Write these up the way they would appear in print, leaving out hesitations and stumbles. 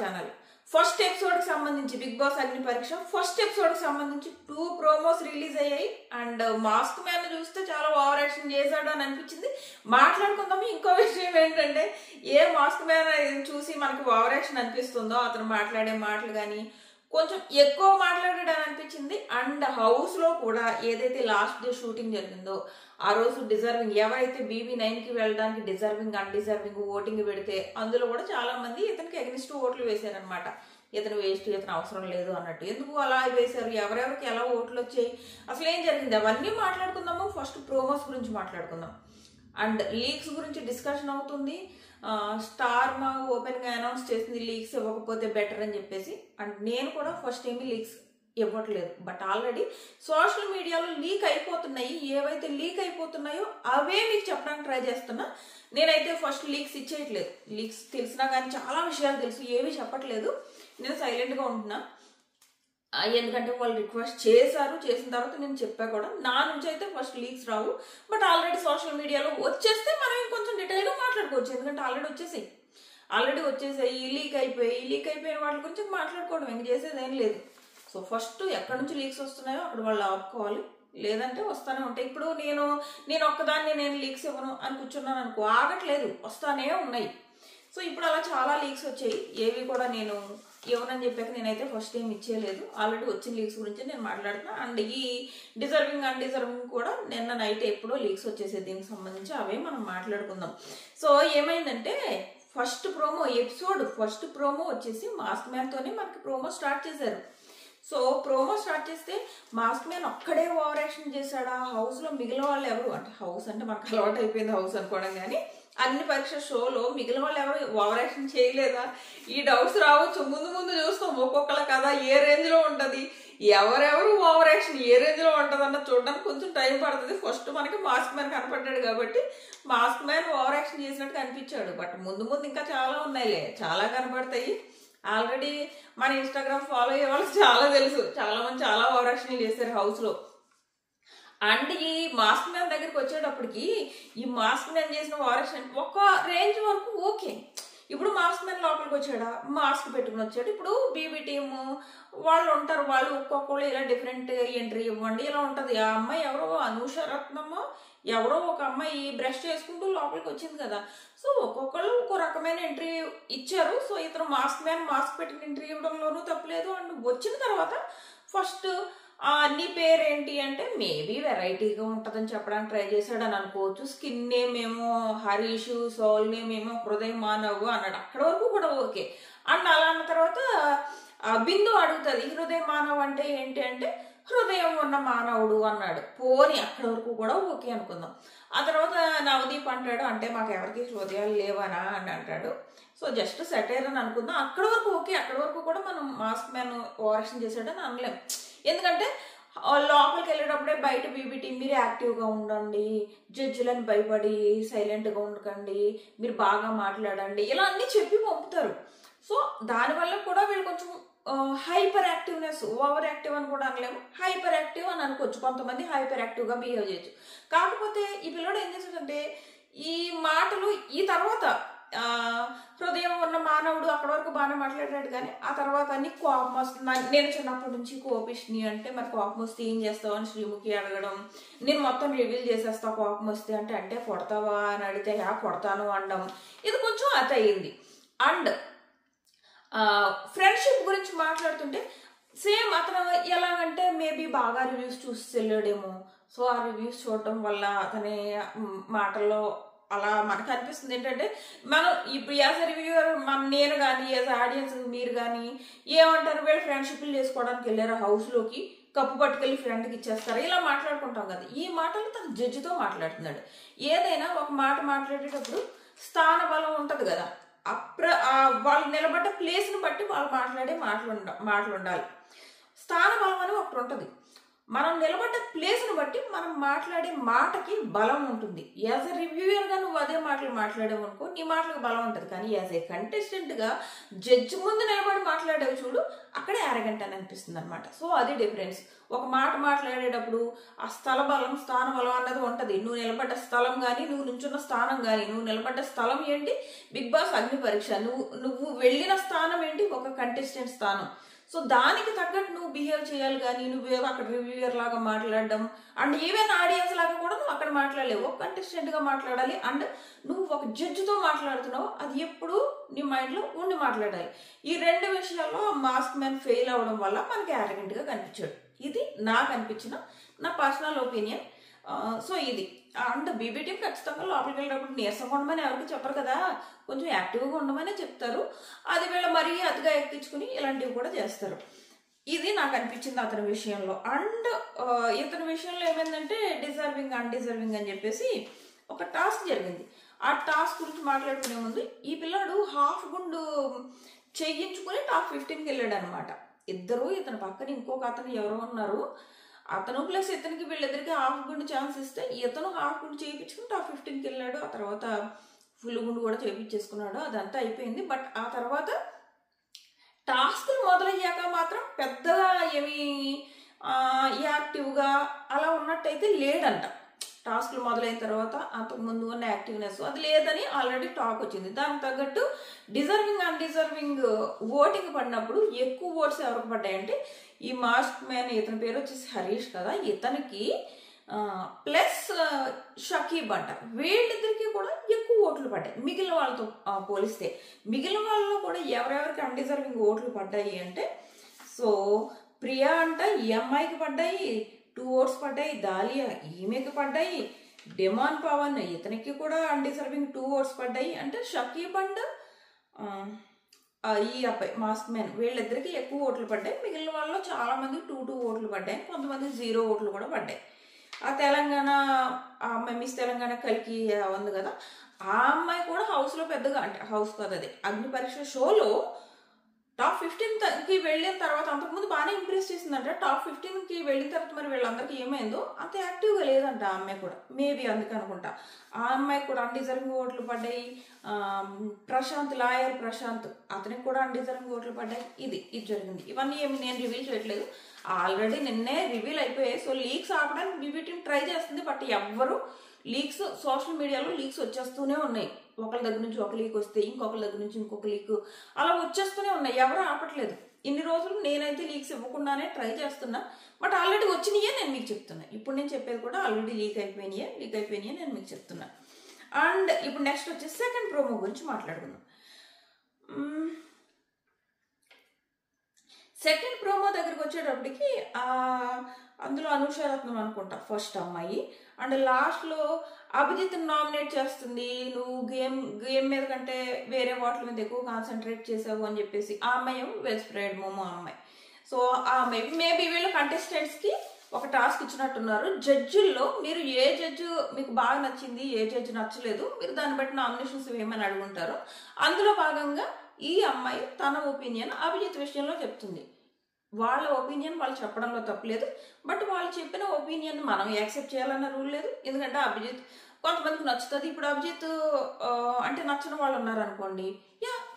Channel. First episode కి సంబంధించి big boss అగ్ని పరీక్ష ఫస్ట్ ఎపిసోడ్ కి సంబంధించి 2 ప్రోమోస్ రిలీజ్ అయ్యాయి. అండ్ మాస్క్ మ్యాన్ చూస్తే చాలా ఓవర్ యాక్షన్ చేశాడు అని అనిపించింది. మాట్లాడుకుందాము. ఇంకో విషయం ఏంటంటే, ఏ మాస్క్ మ్యాన్ చూసి మనకి ఓవర్ యాక్షన్ అనిపిస్తుందో అతను మాట్లాడే మాటలు కానీ కొంచెం ఎక్కువ మాట్లాడాడు అని అనిపించింది. అండ్ హౌస్ లో కూడా ఏదైతే లాస్ట్ డే షూటింగ్ జరిగిందో ఆ రోజు డిజర్వింగ్ ఎవరైతే BB9కి వెళ్ళడానికి డిజర్వింగ్ అన్డిజర్వింగ్ ఓటింగ్ పెడితే అందులో కూడా చాలా మంది ఇతనికి అగెనిస్ట్ ఓట్లు వేశారనమాట. ఇతను వేస్ట్, ఇతను అవసరం లేదు అన్నట్టు. ఎందుకు అలా వేశారు, ఎవరెవరికి ఎలా ఓట్లు వచ్చాయి, అసలు ఏం జరిగింది, అవన్నీ మాట్లాడుకుందాము. ఫస్ట్ ప్రోమోస్ గురించి మాట్లాడుకుందాం. అండ్ లీక్స్ గురించి డిస్కషన్ అవుతుంది. స్టార్ మా ఓపెన్ గా అనౌన్స్ చేసింది లీక్స్ ఇవ్వకపోతే బెటర్ అని చెప్పేసి. అండ్ నేను కూడా ఫస్ట్ ఏమీ లీక్స్ ఇవ్వట్లేదు. బట్ ఆల్రెడీ సోషల్ మీడియాలో లీక్ అయిపోతున్నాయి. ఏవైతే లీక్ అయిపోతున్నాయో అవే మీకు చెప్పడానికి ట్రై చేస్తున్నా. నేనైతే ఫస్ట్ లీక్స్ ఇచ్చేయట్లేదు. లీక్స్ తెలిసినా కానీ చాలా విషయాలు తెలుసు, ఏవి చెప్పట్లేదు. నేను సైలెంట్గా ఉంటున్నా. ఎందుకంటే వాళ్ళు రిక్వెస్ట్ చేశారు, చేసిన తర్వాత నేను చెప్పా కూడా. నా నుంచి అయితే first leaks Rao. But already social మీడియాలో వచ్చేస్తే మనం ఇంకొంచెం డీటెయిల్గా మాట్లాడుకోవచ్చు. ఎందుకంటే ఆల్రెడీ వచ్చేసాయి, ఈ లీక్ అయిపోయిన వాటి గురించి మాట్లాడుకోవడం ఇంక చేసేది ఏం లేదు. సో ఫస్ట్ ఎక్కడి నుంచి లీక్స్ వస్తున్నాయో అక్కడ వాళ్ళు ఆపుకోవాలి, లేదంటే వస్తానే ఉంటాయి. ఇప్పుడు నేను ఒక్కదాన్ని నేను లీక్స్ ఇవ్వను అని కూర్చున్నాను అనుకో, ఆగట్లేదు, వస్తానే ఉన్నాయి. సో ఇప్పుడు అలా చాలా లీక్స్ వచ్చాయి. ఏవి కూడా నేను ఇవ్వనని చెప్పాక నేనైతే ఫస్ట్ ఏం ఇచ్చేయలేదు. ఆల్రెడీ వచ్చిన లీక్స్ గురించి నేను మాట్లాడుతున్నా. అండ్ ఈ డిజర్వింగ్ అన్డిజర్వింగ్ కూడా నిన్న నైట్ ఎప్పుడో లీక్స్ వచ్చేసేది, దీనికి సంబంధించి అవే మనం మాట్లాడుకుందాం. సో ఏమైందంటే ఫస్ట్ ప్రోమో వచ్చేసి మాస్క్ మ్యాన్ తోనే మనకి ప్రోమో స్టార్ట్ చేశారు. సో ప్రోమో స్టార్ట్ చేస్తే మాస్క్ మ్యాన్ ఒక్కడే ఓవర్ యాక్షన్ చేశాడా, హౌస్ లో మిగిలిన వాళ్ళు ఎవరు, అంటే హౌస్ అంటే మనకు అలవాటు అయిపోయింది హౌస్ అనుకోవడం, కానీ అన్ని పరీక్ష షోలో మిగిలిన వాళ్ళు ఎవరు ఓవర్ యాక్షన్ చేయలేదా, ఈ డౌట్స్ రావచ్చు. ముందు చూస్తాం ఒక్కొక్కల కదా ఏ రేంజ్ లో ఉంటది, ఎవరెవరు ఓవర్ యాక్షన్ ఏ రేంజ్ లో ఉంటది అన్న చూడడానికి కొంచెం టైం పడుతుంది. ఫస్ట్ మనకి మాస్క్ మ్యాన్ కనపడ్డాడు కాబట్టి మాస్క్ మ్యాన్ ఓవర్ యాక్షన్ చేసినట్టు కనిపించాడు. బట్ ముందు ఇంకా చాలా ఉన్నాయిలే, చాలా కనపడతాయి. ఆల్రెడీ మన ఇన్స్టాగ్రామ్ ఫాలో అయ్యే వాళ్ళకి చాలా తెలుసు, చాలా మంది చాలా ఓవర్ యాక్షన్ చేశారు హౌస్ లో. అండ్ ఈ మాస్క్ మ్యాన్ దగ్గరికి వచ్చేటప్పటికి ఈ మాస్క్ మ్యాన్ చేసిన ఓవర్ యాక్షన్ ఒక రేంజ్ వరకు ఓకే. ఇప్పుడు మాస్క్ మ్యాన్ లోపలికి వచ్చాడా, మాస్క్ పెట్టుకుని వచ్చాడు. ఇప్పుడు బీబీ టీము వాళ్ళు ఉంటారు, వాళ్ళు ఒక్కొక్కళ్ళు ఇలా డిఫరెంట్ ఎంట్రీ ఇవ్వండి ఇలా ఉంటది. ఆ అమ్మాయి ఎవరో అనూష రత్నమో ఎవరో ఒక అమ్మాయి బ్రష్ చేసుకుంటూ లోపలికి వచ్చింది కదా. సో ఒక్కొక్కళ్ళు ఒక్కో రకమైన ఎంట్రీ ఇచ్చారు. సో ఇతను మాస్క్ మ్యాన్ మాస్క్ పెట్టిన ఎంట్రీ ఇవ్వడంలోనూ తప్పలేదు. అండ్ వచ్చిన తర్వాత ఫస్ట్ నీ పేరేంటి అంటే మేబీ వెరైటీగా ఉంటుందని చెప్పడానికి ట్రై చేశాడు అని అనుకోవచ్చు. స్కిన్ నేమ్ ఏమో హరీష్, సోల్ నేమ్ ఏమో హృదయ మానవ్ అన్నాడు. అక్కడ వరకు కూడా ఓకే. అండ్ అలా అన్న తర్వాత బిందు అడుగుతుంది హృదయ మానవ్ అంటే ఏంటి అంటే హృదయం ఉన్న మానవుడు అన్నాడు. పోని అక్కడ వరకు కూడా ఓకే అనుకుందాం. ఆ తర్వాత నవదీప్ అంటాడు అంటే మాకు ఎవరికి హృదయాలు లేవనా అని అంటాడు. సో జస్ట్ సెటైర్ అని అనుకుందాం. అక్కడ వరకు ఓకే. అక్కడ వరకు కూడా మనం మాస్క్ మ్యాన్ ఓవర్ యాక్షన్ చేశాడని అనలేం. ఎందుకంటే లోపలికి వెళ్ళేటప్పుడే బయట బీబీటీ మీరు యాక్టివ్గా ఉండండి, జడ్జిలను భయపడి సైలెంట్గా ఉండకండి, మీరు బాగా మాట్లాడండి, ఇలా అన్నీ చెప్పి పంపుతారు. సో దానివల్ల కూడా వీళ్ళు కొంచెం హైపర్ యాక్టివ్నెస్, ఓవర్ యాక్టివ్ అని కూడా అనలేము, హైపర్ యాక్టివ్ అని అనుకోవచ్చు. కొంతమంది హైపర్ యాక్టివ్గా బిహేవ్ చేయొచ్చు. కాకపోతే ఈ పిల్లడు ఏం చేశాడంటే ఈ మాటలు ఈ తర్వాత హృదయం ఉన్న మానవుడు అక్కడ వరకు బాగానే మాట్లాడాడు, కానీ ఆ తర్వాత అన్ని కోపం వస్తుంది. నేను చిన్నప్పటి నుంచి కోపిష్ని అంటే మరి కోపం వస్తే ఏం చేస్తావు అని శ్రీముఖి అడగడం, నేను మొత్తం రివీల్ చేసేస్తా కోపం వస్తే అంటే కొడతావా అని అడిగితే కొడతాను అనడం, ఇది కొంచెం అత అయింది. అండ్ ఫ్రెండ్షిప్ గురించి మాట్లాడుతుంటే సేమ్ అతను ఎలాగంటే మేబీ బాగా రివ్యూస్ చూసి వెళ్ళాడేమో. సో ఆ రివ్యూస్ చూడటం వల్ల అతని మాటల్లో అలా మనకు అనిపిస్తుంది ఏంటంటే మనం ఇప్పుడు యాజ్ ఎ రివ్యూవర్ నేను కానీ యాజ్ ఆడియన్స్ మీరు కానీ ఏమంటారు, వీళ్ళు ఫ్రెండ్షిప్లు చేసుకోవడానికి వెళ్ళారు హౌస్లోకి, కప్పు పట్టుకెళ్ళి ఫ్రెండ్కి ఇచ్చేస్తారు, ఇలా మాట్లాడుకుంటాం కదా. ఈ మాటలు తన జడ్జితో మాట్లాడుతున్నాడు. ఏదైనా ఒక మాట మాట్లాడేటప్పుడు స్థాన బలం ఉంటుంది కదా, వాళ్ళు నిలబడ్డ ప్లేస్ని బట్టి వాళ్ళు మాట్లాడే మాటలు ఉండాలి. స్థాన బలం అని ఒకటి ఉంటుంది. మనం నిలబడ్డ ప్లేస్ను బట్టి మనం మాట్లాడే మాటకి బలం ఉంటుంది. యాజ్ ఎ రివ్యూయర్గా నువ్వు అదే మాటలు మాట్లాడావు అనుకో, నీ మాటలకు బలం ఉంటుంది. కానీ యాజ్ ఏ కంటెస్టెంట్గా జడ్జి ముందు నిలబడి మాట్లాడావు చూడు, అక్కడే అరగంట అని అనిపిస్తుంది అనమాట. సో అది డిఫరెన్స్. ఒక మాట మాట్లాడేటప్పుడు ఆ స్థల బలం, స్థాన బలం అన్నది ఉంటుంది. నువ్వు నిలబడ్డ స్థలం కానీ, నువ్వు నుంచున్న స్థానం కానీ, నువ్వు నిలబడ్డ స్థలం ఏంటి, బిగ్ బాస్ అగ్ని పరీక్ష, నువ్వు వెళ్ళిన స్థానం ఏంటి, ఒక కంటెస్టెంట్ స్థానం. సో దానికి తగ్గట్టు నువ్వు బిహేవ్ చేయాలి. కానీ నువ్వేదో అక్కడ రివ్యూయర్ లాగా మాట్లాడడం, అండ్ ఈవెన్ ఆడియన్స్ లాగా కూడా నువ్వు అక్కడ మాట్లాడలేవు, ఒక కంటెస్టెంట్గా మాట్లాడాలి. అండ్ నువ్వు ఒక జడ్జితో మాట్లాడుతున్నావు, అది ఎప్పుడు నీ మైండ్లో ఉండి మాట్లాడాలి. ఈ రెండు విషయాల్లో మాస్క్ మ్యాన్ ఫెయిల్ అవ్వడం వల్ల మనకి యారగెంట్గా కనిపించాడు. ఇది నాకు అనిపించిన నా పర్సనల్ ఒపీనియన్. సో ఇది అండ్ బీబీ టీం ఖచ్చితంగా లోపలికి వెళ్ళినప్పుడు నీరసంగా ఉండమని ఎవరికి చెప్పరు కదా, కొంచెం యాక్టివ్గా ఉండమనే చెప్తారు. అది వీళ్ళ మరీ అతిగా ఎక్కించుకుని ఇలాంటివి కూడా చేస్తారు. ఇది నాకు అనిపించింది అతని విషయంలో. అండ్ ఇతని విషయంలో ఏమైందంటే డిజర్వింగ్ అన్డిజర్వింగ్ అని చెప్పేసి ఒక టాస్క్ జరిగింది. ఆ టాస్క్ గురించి మాట్లాడుకునే ముందు ఈ పిల్లాడు హాఫ్ గుండు చేయించుకుని టాప్ 15కి వెళ్ళాడు అనమాట. ఇద్దరు, ఇతని పక్కన ఇంకొక అతను ఎవరో ఉన్నారు, అతను ప్లస్ ఇతనికి వీళ్ళిద్దరికి హాఫ్ గుండు ఛాన్స్ ఇస్తే ఇతను హాఫ్ గుండు చేయించుకుని టాప్ 15కి వెళ్ళాడు. ఆ తర్వాత ఫుల్ గుండు కూడా చేయించేసుకున్నాడు. అదంతా అయిపోయింది. బట్ ఆ తర్వాత టాస్క్లు మొదలయ్యాక మాత్రం పెద్దగా ఏమి యాక్టివ్గా అలా ఉన్నట్టయితే లేడంట. టాస్క్లు మొదలైన తర్వాత అంతకుముందు ఉన్న యాక్టివ్నెస్ అది లేదని ఆల్రెడీ టాక్ వచ్చింది. దానికి తగ్గట్టు డిజర్వింగ్ అన్డిజర్వింగ్ ఓటింగ్ పడినప్పుడు ఎక్కువ ఓట్స్ ఎవరికి పడ్డాయంటే ఈ మాస్క్ మ్యాన్, ఇతని పేరు వచ్చేసి హరీష్ కదా, ఇతనికి ప్లస్ షకీబ్ అంట, వీళ్ళిద్దరికి కూడా ఎక్కువ ఓట్లు పడ్డాయి మిగిలిన వాళ్ళతో పోలిస్తే. మిగిలిన వాళ్ళలో కూడా ఎవరెవరికి అన్డిజర్వింగ్ ఓట్లు పడ్డాయి అంటే, సో ప్రియా అంట ఈ అమ్మాయికి పడ్డాయి 2 ఓట్స్ పడ్డాయి, దాలియా ఈమెకి పడ్డాయి, డిమాన్ పవన్ ఇతనికి కూడా అన్డిజర్వింగ్ 2 ఓట్స్ పడ్డాయి. అంటే షకీబ్ అండ్ ఈ అబ్బాయి మాస్క్ మ్యాన్ వీళ్ళిద్దరికి ఎక్కువ ఓట్లు పడ్డాయి. మిగిలిన వాళ్ళలో చాలా మంది 2 ఓట్లు పడ్డాయి, కొంతమంది 0 ఓట్లు కూడా పడ్డాయి. ఆ తెలంగాణ ఆ అమ్మాయి మిస్ తెలంగాణ కలికి ఉంది కదా, ఆ అమ్మాయి కూడా హౌస్లో పెద్దగా, అంటే హౌస్ కాదు అది అగ్ని పరీక్ష షోలో టాప్ 15కి వెళ్ళిన తర్వాత అంతకుముందు బాగానే ఇంప్రెస్ చేసిందంట. టాప్ 15కి వెళ్ళిన తర్వాత మరి వీళ్ళందరికీ ఏమైందో అంత యాక్టివ్గా లేదంట ఆ అమ్మాయి కూడా. మేబీ అందుకే అనుకుంటా ఆ అమ్మాయికి కూడా అన్డిజర్వింగ్ ఓట్లు పడ్డాయి. ప్రశాంత్, లాయర్ ప్రశాంత్, అతనికి కూడా అన్డిజర్వింగ్ ఓట్లు పడ్డాయి. ఇది జరిగింది. ఇవన్నీ ఏమి నేను రివీల్ చేయట్లేదు, ఆల్రెడీ నిన్నే రివీల్ అయిపోయాయి. సో లీక్స్ ఆపడానికి బీబీ టీం ట్రై చేస్తుంది. బట్ ఎవ్వరు లీక్స్, సోషల్ మీడియాలో లీక్స్ వచ్చేస్తూనే ఉన్నాయి. ఒకరి దగ్గర నుంచి ఒక లీక్ వస్తే ఇంకొకరి దగ్గర నుంచి ఇంకొక లీక్ అలా వచ్చేస్తూనే ఉన్నాయి. ఎవరు ఆపట్లేదు. ఇన్ని రోజులు నేనైతే లీక్స్ ఇవ్వకుండానే ట్రై చేస్తున్నా. బట్ ఆల్రెడీ వచ్చినాయే నేను మీకు చెప్తున్నా. ఇప్పుడు నేను చెప్పేది కూడా ఆల్రెడీ లీక్ అయిపోయినాయే నేను మీకు చెప్తున్నా. అండ్ ఇప్పుడు నెక్స్ట్ వచ్చి సెకండ్ ప్రోమో గురించి మాట్లాడుకుందాం. సెకండ్ ప్రోమో దగ్గరికి వచ్చేటప్పటికి అందులో అనుషారత్నం అనుకుంటా ఫస్ట్ అమ్మాయి. అండ్ లాస్ట్లో అభిజిత్ నామినేట్ చేస్తుంది, నువ్వు గేమ్ మీద కంటే వేరే వాటి మీద ఎక్కువ కాన్సన్ట్రేట్ చేసావు అని చెప్పేసి. ఆ అమ్మాయి వెల్ స్ప్రెడ్ మోమో అమ్మాయి. సో ఆ అమ్మాయి మేబీ వీళ్ళు కంటెస్టెంట్స్కి ఒక టాస్క్ ఇచ్చినట్టున్నారు. జడ్జిల్లో మీరు ఏ జడ్జి మీకు బాగా నచ్చింది, ఏ జడ్జి నచ్చలేదు, మీరు దాన్ని బట్టి నామినేషన్స్ వేయమని అడుగుంటారు. అందులో భాగంగా ఈ అమ్మాయి తన ఒపీనియన్ అభిజిత్ విషయంలో చెప్తుంది. వాళ్ళ ఒపీనియన్ వాళ్ళు చెప్పడంలో తప్పలేదు. బట్ వాళ్ళు చెప్పిన ఒపీనియన్ మనం యాక్సెప్ట్ చేయాలన్న రూల్ లేదు. ఎందుకంటే అభిజిత్ కొంతమందికి నచ్చుతుంది. ఇప్పుడు అభిజిత్ అంటే నచ్చిన వాళ్ళు ఉన్నారనుకోండి,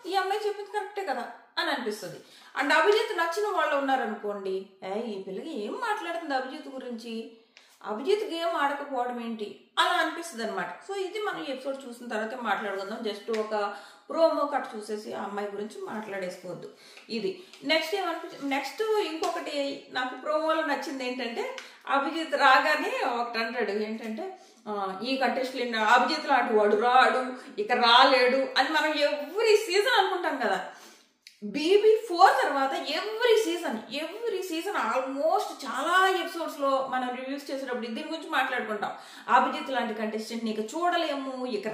ఈ అమ్మాయి చెప్పింది కరెక్టే కదా అని అనిపిస్తుంది. అండ్ అభిజిత్ నచ్చిన వాళ్ళు ఉన్నారనుకోండి, ఈ పిల్లకి ఏం మాట్లాడుతుంది అభిజిత్ గురించి, అభిజిత్ గేమ్ ఆడకపోవడం ఏంటి అలా అనిపిస్తుంది అనమాట. సో ఇది మనం ఎపిసోడ్ చూసిన తర్వాత మాట్లాడుకుందాం. జస్ట్ ఒక ప్రోమో కట్ చూసేసి ఆ అమ్మాయి గురించి మాట్లాడేసుకోవద్దు. ఇది నెక్స్ట్ ఇంకొకటి నాకు ప్రోమోలో నచ్చింది ఏంటంటే, అభిజిత్ రాగానే ఒకటి అంటాడు ఏంటంటే, ఈ కంటెస్టెంట్ అభిజిత్ లాంటి వాడు రాడు, ఇక రాలేడు అని మనం ఎవ్రీ సీజన్ అనుకుంటాం కదా. BB4 తర్వాత ఎవ్రీ సీజన్ ఆల్మోస్ట్ చాలా ఎపిసోడ్స్లో మనం రివ్యూస్ చేసేటప్పుడు దీని గురించి మాట్లాడుకుంటాం. అభిజిత్ లాంటి కంటెస్టెంట్ ఇక చూడలేము, ఇక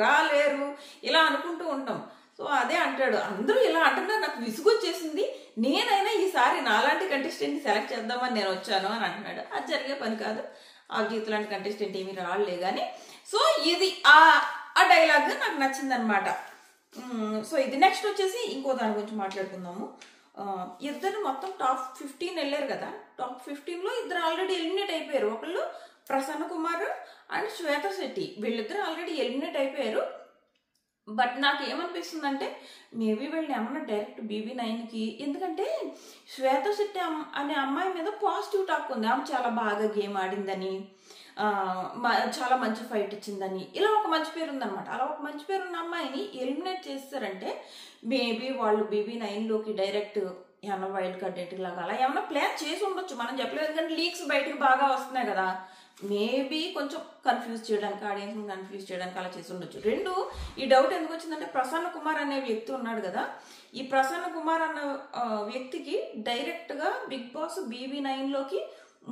రాలేరు ఇలా అనుకుంటూ ఉంటాం. సో అదే అంటాడు, అందరూ ఇలా అంటున్నారు, నాకు విసుగొచ్చేసింది, నేనైనా ఈసారి నాలాంటి కంటెస్టెంట్ని సెలెక్ట్ చేద్దామని నేను వచ్చాను అని అంటున్నాడు. అది జరిగే పని కాదు, అభిజిత్ లాంటి కంటెస్టెంట్ ఏమీ రాలే కానీ. సో ఇది ఆ డైలాగ్ నాకు నచ్చిందనమాట. సో ఇది నెక్స్ట్ వచ్చేసి ఇంకో దాని గురించి మాట్లాడుకుందాము. ఇద్దరు మొత్తం టాప్ 15 వెళ్ళారు కదా. టాప్ 15లో ఇద్దరు ఆల్రెడీ ఎలిమినేట్ అయిపోయారు. ఒకళ్ళు ప్రసన్న కుమార్ అండ్ శ్వేత శెట్టి, వీళ్ళిద్దరు ఆల్రెడీ ఎలిమినేట్ అయిపోయారు. బట్ నాకు ఏమనిపిస్తుందంటే మేబీ వీళ్ళు ఏమన్నా డైరెక్ట్ BB9కి, ఎందుకంటే శ్వేత శెట్టి అనే అమ్మాయి మీద పాజిటివ్ టాక్ ఉంది. ఆమె చాలా బాగా గేమ్ ఆడిందని, చాలా మంచి ఫైట్ ఇచ్చిందని, ఇలా ఒక మంచి పేరు ఉందన్నమాట. అలా ఒక మంచి పేరు ఉన్న అమ్మాయిని ఎలిమినేట్ చేస్తారంటే మేబీ వాళ్ళు BB9లోకి డైరెక్ట్ ఏమన్నా వైల్డ్ కార్డ్ ఎంట్రీ లాగా అలా ఏమన్నా ప్లాన్ చేసి ఉండొచ్చు, మనం చెప్పలేదు. కానీ లీక్స్ బయటకు బాగా వస్తున్నాయి కదా, మేబీ కొంచెం కన్ఫ్యూజ్ చేయడానికి, ఆడియన్స్ని కన్ఫ్యూజ్ చేయడానికి అలా చేసి ఉండొచ్చు. రెండు, ఈ డౌట్ ఎందుకు వచ్చిందంటే ప్రసన్న కుమార్ అనే వ్యక్తి ఉన్నాడు కదా, ఈ ప్రసన్న కుమార్ అన్న వ్యక్తికి డైరెక్ట్గా బిగ్ బాస్ BB9లోకి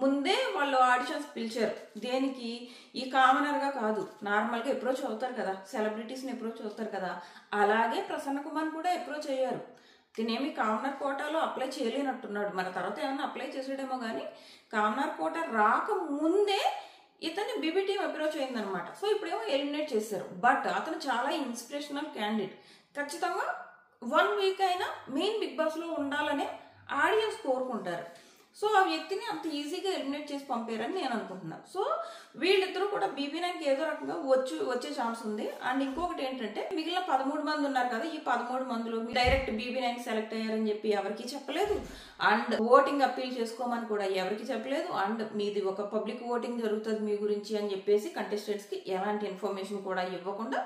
ముందే వాళ్ళు ఆడిషన్స్ పిలిచారు. దేనికి? ఈ కామనర్గా కాదు, నార్మల్గా అప్రోచ్ అవుతారు కదా, సెలబ్రిటీస్ని అప్రోచ్ అవుతారు కదా, అలాగే ప్రసన్న కుమార్ కూడా అప్రోచ్ అయ్యారు. తినేమి కామనర్ కోటాలో అప్లై చేయలేనట్టున్నాడు, మరి తర్వాత ఏమన్నా అప్లై చేసాడేమో కానీ కామనర్ కోట రాకముందే ఇతన్ని BB టీం అప్రోచ్ అయిందనమాట. సో ఇప్పుడేమో ఎలిమినేట్ చేశారు. బట్ అతను చాలా ఇన్స్పిరేషనల్ క్యాండిడేట్, ఖచ్చితంగా 1 వీక్ అయినా మెయిన్ బిగ్ బాస్లో ఉండాలనే ఆడియన్స్ కోరుకుంటారు. సో ఆ వ్యక్తిని అంత ఈజీగా ఎలిమినేట్ చేసి పంపారని నేను అనుకుంటున్నాను. సో వీళ్ళిద్దరూ కూడా BB9కి ఏదో రకంగా వచ్చే ఛాన్స్ ఉంది. అండ్ ఇంకొకటి ఏంటంటే మిగిలిన 13 మంది ఉన్నారు కదా, ఈ 13 మందిలో డైరెక్ట్ BB9 సెలెక్ట్ అయ్యారని చెప్పి ఎవరికి చెప్పలేదు. అండ్ ఓటింగ్ అప్పీల్ చేసుకోమని కూడా ఎవరికి చెప్పలేదు. అండ్ మీది ఒక పబ్లిక్ ఓటింగ్ జరుగుతుంది మీ గురించి అని చెప్పేసి కంటెస్టెంట్స్కి ఎలాంటి ఇన్ఫర్మేషన్ కూడా ఇవ్వకుండా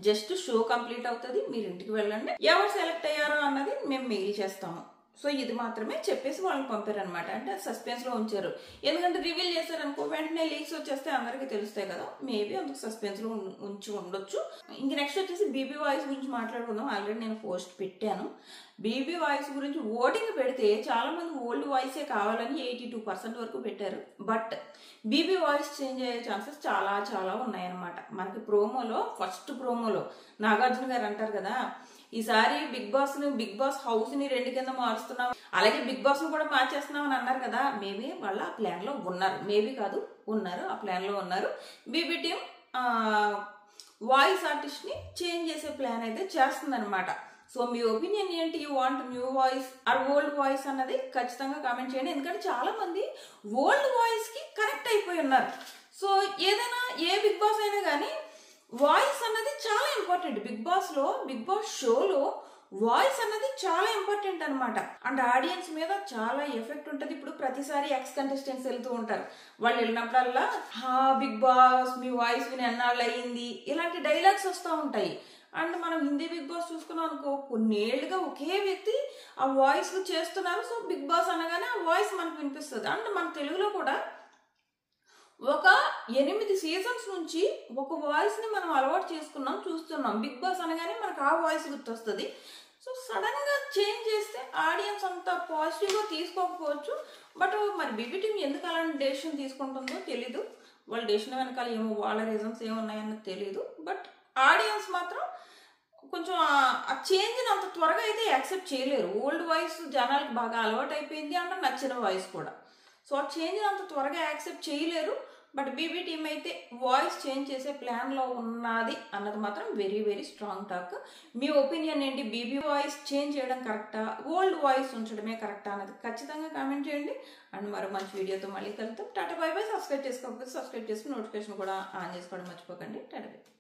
జస్ట్ షో కంప్లీట్ అవుతుంది, మీరు ఇంటికి వెళ్ళండి, ఎవరు సెలెక్ట్ అయ్యారో అన్నది మేము మెయిల్ చేస్తాము. సో ఇది మాత్రమే చెప్పేసి వాళ్ళని పంపారనమాట. అంటే సస్పెన్స్లో ఉంచారు. ఎందుకంటే రివీల్ చేశారనుకో వెంటనే లీక్స్ వచ్చేస్తే అందరికీ తెలుస్తాయి కదా, మేబీ అందుకు సస్పెన్స్లో ఉంచి ఉండొచ్చు. ఇంక నెక్స్ట్ వచ్చేసి BB వాయిస్ గురించి మాట్లాడుకుందాం. ఆల్రెడీ నేను పోస్ట్ పెట్టాను. BB వాయిస్ గురించి ఓటింగ్ పెడితే చాలా మంది ఓల్డ్ వాయిసే కావాలని 82% వరకు పెట్టారు. బట్ BB వాయిస్ చేంజ్ అయ్యే ఛాన్సెస్ చాలా చాలా ఉన్నాయన్నమాట. మనకి ప్రోమోలో, ఫస్ట్ ప్రోమోలో నాగార్జున గారు అంటారు కదా, ఈసారి బిగ్ బాస్ హౌస్ ని 2 కింద మారుస్తున్నాం, అలాగే బిగ్ బాస్ ను కూడా మార్చేస్తున్నాం అని అన్నారు కదా. మేబీ వాళ్ళు ఆ ప్లాన్ లో ఉన్నారు, మేబీ కాదు ఉన్నారు, ఆ ప్లాన్ లో ఉన్నారు. BB టీం వాయిస్ ఆర్టిస్ట్ ని చేంజ్ చేసే ప్లాన్ అయితే చేస్తుందన్నమాట. సో మీ ఒపీనియన్ ఏంటి? You want new voice or old voice అన్నది ఖచ్చితంగా కామెంట్ చేయండి. ఎందుకంటే చాలా మంది ఓల్డ్ వాయిస్ కి కనెక్ట్ అయిపోయి ఉన్నారు. సో ఏదైనా ఏ బిగ్ బాస్ అయినా కానీ వాయిస్ అన్నది చాలా ఇంపార్టెంట్. బిగ్ బాస్ షోలో వాయిస్ అన్నది చాలా ఇంపార్టెంట్ అనమాట. అండ్ ఆడియన్స్ మీద చాలా ఎఫెక్ట్ ఉంటుంది. ఇప్పుడు ప్రతిసారి ఎక్స్ కంటెస్టెంట్స్ వెళ్తూ ఉంటారు, వాళ్ళు వెళ్ళినప్పుడల్లా బిగ్ బాస్ మీ వాయిస్ విని ఎన్నాళ్ళు అయ్యింది, ఇలాంటి డైలాగ్స్ వస్తూ ఉంటాయి. అండ్ మనం హిందీ బిగ్ బాస్ చూసుకున్నాం అనుకో, కొన్నేళ్లుగా ఒకే వ్యక్తి ఆ వాయిస్ చేస్తున్నారు. సో బిగ్ బాస్ అనగానే ఆ వాయిస్ మనకు వినిపిస్తుంది. అండ్ మన తెలుగులో కూడా ఒక 8 సీజన్స్ నుంచి ఒక వాయిస్ ని మనం అలవాటు చూస్తున్నాం. బిగ్ బాస్ అనగానే మనకు ఆ వాయిస్ గుర్తొస్తుంది. సో సడన్ గా చేంజ్ చేస్తే ఆడియన్స్ అంత పాజిటివ్ గా తీసుకోకపోవచ్చు. బట్ మరి BB టీం ఎందుకు అలాంటి డెసిషన్ తీసుకుంటుందో తెలీదు. వాళ్ళ డెసిషన్ వెనకాల ఏమో వాళ్ళ రీజన్స్ ఏమున్నాయన్నది తెలీదు. బట్ ఆడియన్స్ మాత్రం కొంచెం ఆ చేంజ్ ని అంత త్వరగా అయితే యాక్సెప్ట్ చేయలేరు. ఓల్డ్ వాయిస్ జనాలకు బాగా అలవాటు అయిపోయింది, అంటే నచ్చిన వాయిస్ కూడా. సో ఆ చేంజ్ అంత త్వరగా యాక్సెప్ట్ చేయలేరు. బట్ BB టీం అయితే వాయిస్ చేంజ్ చేసే ప్లాన్లో ఉన్నది అన్నది మాత్రం వెరీ వెరీ స్ట్రాంగ్ టాక్. మీ ఒపీనియన్ ఏంటి? BB వాయిస్ చేంజ్ చేయడం కరెక్టా, ఓల్డ్ వాయిస్ ఉంచడమే కరెక్టా అన్నది ఖచ్చితంగా కామెంట్ చేయండి. అండ్ మరో మంచి వీడియోతో మళ్ళీ కలుద్దాం. Tata bye by. సబ్స్క్రైబ్ చేసుకోకపోతే సబ్స్క్రైబ్ చేసుకుని నోటిఫికేషన్ కూడా ఆన్ చేసుకోవడం మర్చిపోకండి. Tata bye.